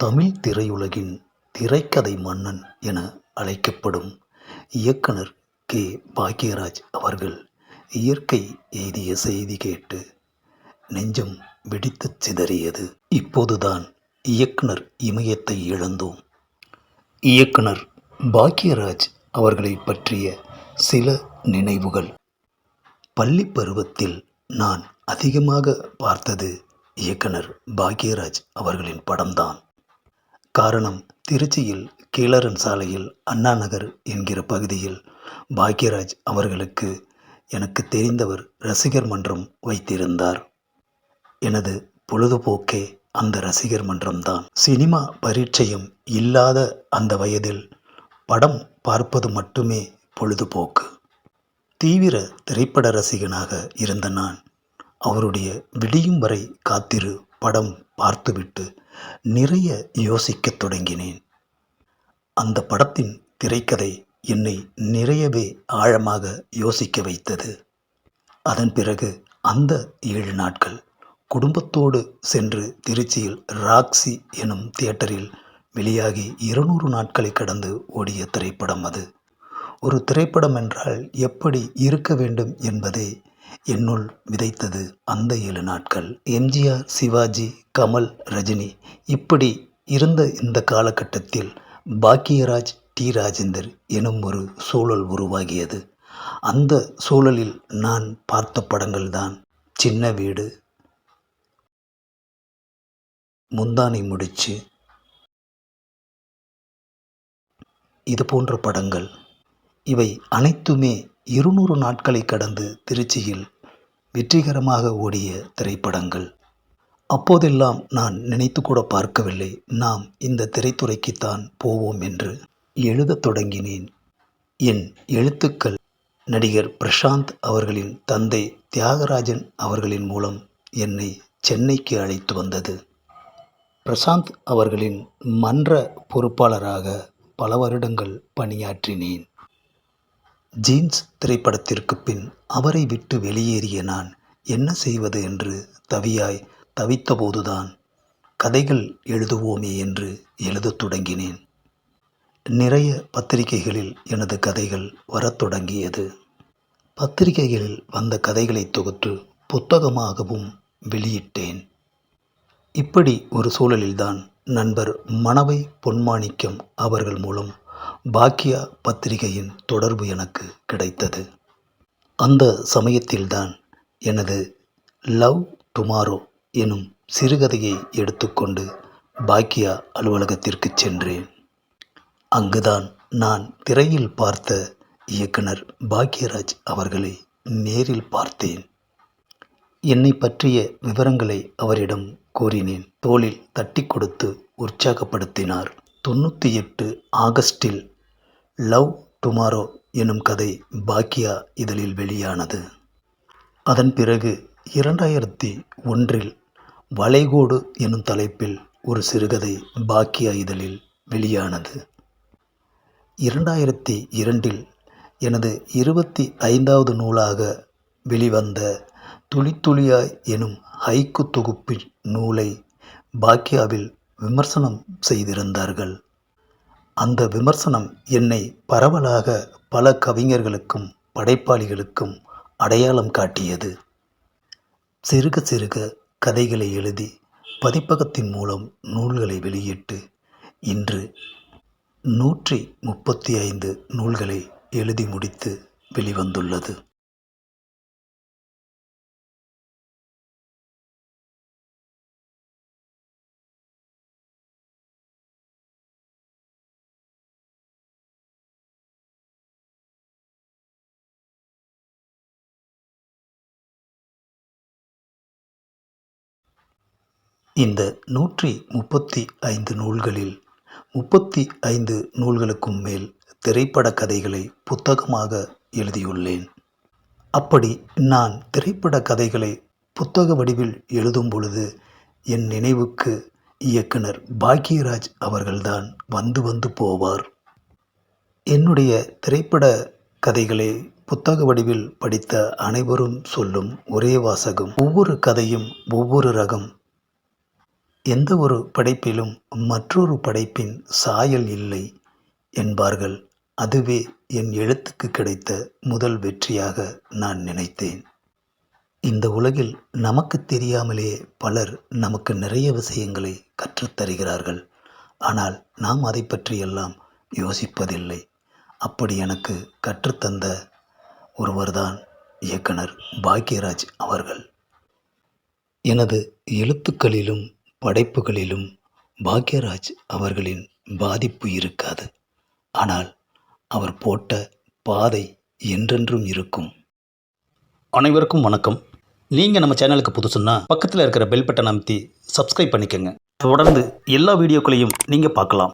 தமிழ் திரையுலகின் திரைக்கதை மன்னன் என அழைக்கப்படும் இயக்குனர் கே. பாக்யராஜ் அவர்கள் இயற்கை எய்திய செய்தி கேட்டு நெஞ்சம் வெடித்துச் சிதறியது. இப்போதுதான் இயக்குனர் இமயத்தை இழந்தோம். இயக்குனர் பாக்யராஜ் அவர்களை பற்றிய சில நினைவுகள். பள்ளி பருவத்தில் நான் அதிகமாக பார்த்தது இயக்குனர் பாக்யராஜ் அவர்களின் படம்தான். காரணம், திருச்சியில் கீழரன் சாலையில் அண்ணா நகர் என்கிற பகுதியில் பாக்யராஜ் அவர்களுக்கு எனக்கு தெரிந்தவர் ரசிகர் மன்றம் வைத்திருந்தார். எனது பொழுதுபோக்கே அந்த ரசிகர் மன்றம்தான். சினிமா பரீட்சையும் இல்லாத அந்த வயதில் படம் பார்ப்பது மட்டுமே பொழுதுபோக்கு. தீவிர திரைப்பட ரசிகனாக இருந்த நான் அவருடைய விடியும் வரை காத்திரு படம் பார்த்துவிட்டு நிறைய யோசிக்கத் தொடங்கினேன். அந்த படத்தின் திரைக்கதை என்னை நிறையவே ஆழமாக யோசிக்க வைத்தது. அதன் பிறகு அந்த 7 நாட்கள் குடும்பத்தோடு சென்று திருச்சியில் ராக்ஸி எனும் தியேட்டரில் வெளியாகி 200 நாட்களை கடந்து ஓடிய திரைப்படம் அது. ஒரு திரைப்படம் என்றால் எப்படி இருக்க வேண்டும் என்பதை என்னுள் விதைத்தது அந்த 7 நாட்கள். எம்ஜிஆர், சிவாஜி, கமல், ரஜினி இப்படி இருந்த இந்த காலகட்டத்தில் பாக்யராஜ், டி. ராஜேந்தர் எனும் ஒரு சூழல் உருவாகியது. அந்த சூழலில் நான் பார்த்த படங்கள்தான் சின்ன வீடு, முந்தானை முடிச்சு, இது போன்ற படங்கள். இவை அனைத்துமே 200 நாட்களை கடந்து திருச்சியில் வெற்றிகரமாக ஓடிய திரைப்படங்கள். அப்போதெல்லாம் நான் நினைத்து கூட பார்க்கவில்லை நாம் இந்த திரைத்துறைக்குத்தான் போவோம் என்று. எழுதத் தொடங்கினேன். என் எழுத்துக்கள் நடிகர் பிரசாந்த் அவர்களின் தந்தை தியாகராஜன் அவர்களின் மூலம் என்னை சென்னைக்கு அழைத்து வந்தது. பிரசாந்த் அவர்களின் மன்ற பொறுப்பாளராக பல வருடங்கள் பணியாற்றினேன். ஜீன்ஸ் திரைப்படத்திற்கு பின் அவரை விட்டு வெளியேறிய நான் என்ன செய்வது என்று தவித்தபோதுதான் கதைகள் எழுதுவோமே என்று எழுதத் தொடங்கினேன். நிறைய பத்திரிகைகளில் எனது கதைகள் வரத் தொடங்கியது. பத்திரிகைகளில் வந்த கதைகளை தொகுத்து புத்தகமாகவும் வெளியிட்டேன். இப்படி ஒரு சூழலில்தான் நண்பர் மணவை பொன்மாணிக்கம் அவர்கள் மூலம் பாக்யா பத்திரிகையின் தொடர்பு எனக்கு கிடைத்தது. அந்த சமயத்தில்தான் எனது லவ் டுமாரோ எனும் சிறுகதையை எடுத்துக்கொண்டு பாக்யா அலுவலகத்திற்கு சென்றேன். அங்குதான் நான் திரையில் பார்த்த இயக்குனர் பாக்யராஜ் அவர்களை நேரில் பார்த்தேன். என்னை பற்றிய விவரங்களை அவரிடம் கூறினேன். தோளில் தட்டி கொடுத்து உற்சாகப்படுத்தினார். 98 ஆகஸ்டில் லவ் டுமாரோ எனும் கதை பாக்யா இதழில் வெளியானது. அதன் பிறகு 2001 வளைகோடு எனும் தலைப்பில் ஒரு சிறுகதை பாக்யா இதழில் வெளியானது. 2002 எனது 25வது நூலாக வெளிவந்த துளி துளியாய் எனும் ஹைக்கூ தொகுப்பு நூலை பாக்யாவில் விமர்சனம் செய்திருந்தார்கள். அந்த விமர்சனம் என்னை பரவலாக பல கவிஞர்களுக்கும் படைப்பாளிகளுக்கும் அடையாளம் காட்டியது. சிறுக சிறுக கதைகளை எழுதி பதிப்பகத்தின் மூலம் நூல்களை வெளியிட்டு இன்று 135 நூல்களை எழுதி முடித்து வெளிவந்துள்ளது. இந்த 135 நூல்களில் 35 நூல்களுக்கும் மேல் திரைப்பட கதைகளை புத்தகமாக எழுதியுள்ளேன். அப்படி நான் திரைப்பட கதைகளை புத்தக வடிவில் எழுதும் பொழுது என் நினைவுக்கு இயக்குனர் பாக்யராஜ் அவர்கள்தான் வந்து போவார். என்னுடைய திரைப்பட கதைகளை புத்தக வடிவில் படித்த அனைவரும் சொல்லும் ஒரே வாசகம், ஒவ்வொரு கதையும் ஒவ்வொரு ரகம். எந்த ஒரு படைப்பிலும் மற்றொரு படைப்பின் சாயல் இல்லை என்பார்கள். அதுவே என் எழுத்துக்கு கிடைத்த முதல் வெற்றியாக நான் நினைத்தேன். இந்த உலகில் நமக்கு தெரியாமலே பலர் நமக்கு நிறைய விஷயங்களை கற்றுத்தருகிறார்கள். ஆனால் நாம் அதை பற்றியெல்லாம் யோசிப்பதில்லை. அப்படி எனக்கு கற்றுத்தந்த ஒருவர்தான் இயக்குனர் பாக்யராஜ் அவர்கள். எனது எழுத்துக்களிலும் படைப்புகளிலும் பாக்யராஜ் அவர்களின் பாதிப்பு இருக்காது. ஆனால் அவர் போட்ட பாதை என்றென்றும் இருக்கும். அனைவருக்கும் வணக்கம். நீங்கள் நம்ம சேனலுக்கு புதுசுன்னா பக்கத்தில் இருக்கிற பெல் பட்டன் அமைத்தி சப்ஸ்கிரைப் பண்ணிக்கோங்க. தொடர்ந்து எல்லா வீடியோக்களையும் நீங்கள் பார்க்கலாம்.